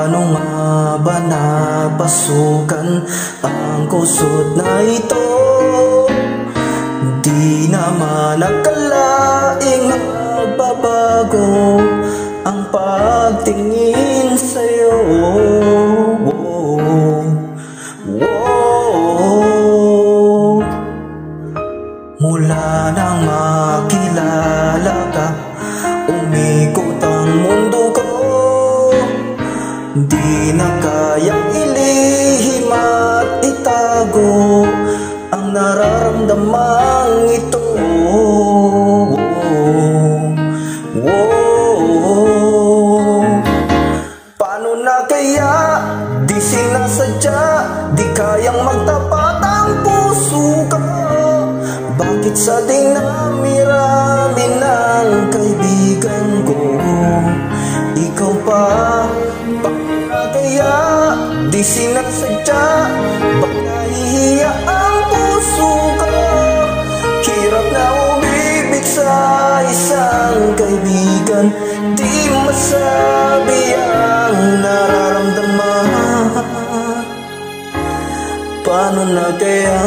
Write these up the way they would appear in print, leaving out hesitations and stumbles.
Paano nga ba napasukan ang kusot na ito? Di naman akalaing magbabago ang pagtingin sa'yo. Mula nang makilala ka, umikot ang mundo ko. Di na kayang ilihim at itago ang nararamdamang ito. Paano na kaya di sinasadya, di kayang magtapat ang puso ko? Bakit sa dinami-rami ng kaibigan ko, ikaw pa? Paano na kaya di sinasadya, bakit nahihiya ang puso ko? Hirap na umibig sa isang kaibigan, di masabi ang nararamdaman. Paano na kaya?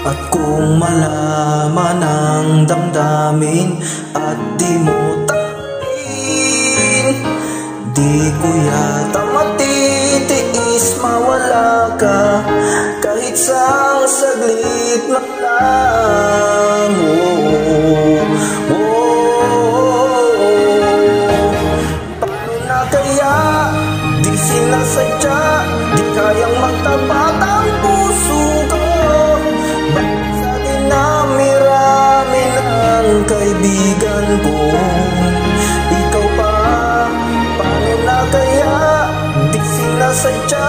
At kung malaman ang damdamin at di mo tanggapin, di ko yata matitiis mawala ka kahit sang saglit man lang. Paano na kaya di sinasadya, di kayang magtapat ang puso ko? Kaibigan ko, ikaw pa? Paano na kaya di sinasadya,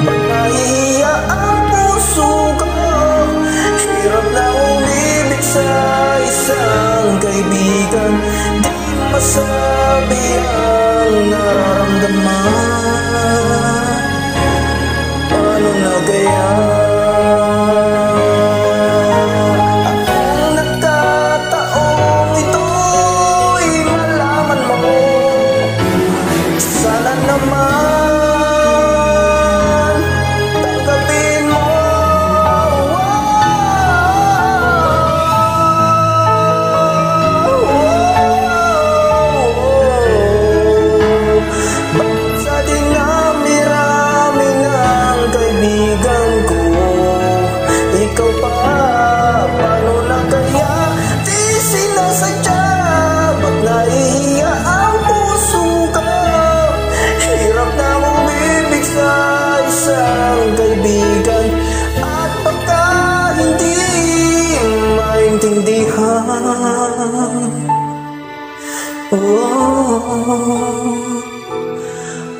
ba't nahihiya ang puso ko? Hirap na umibig sa isang kaibigan, di masabi ang nararamdaman. Paano na kaya?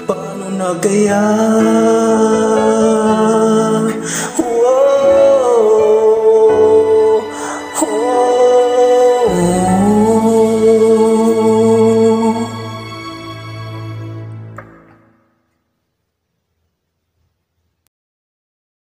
Paano na kaya?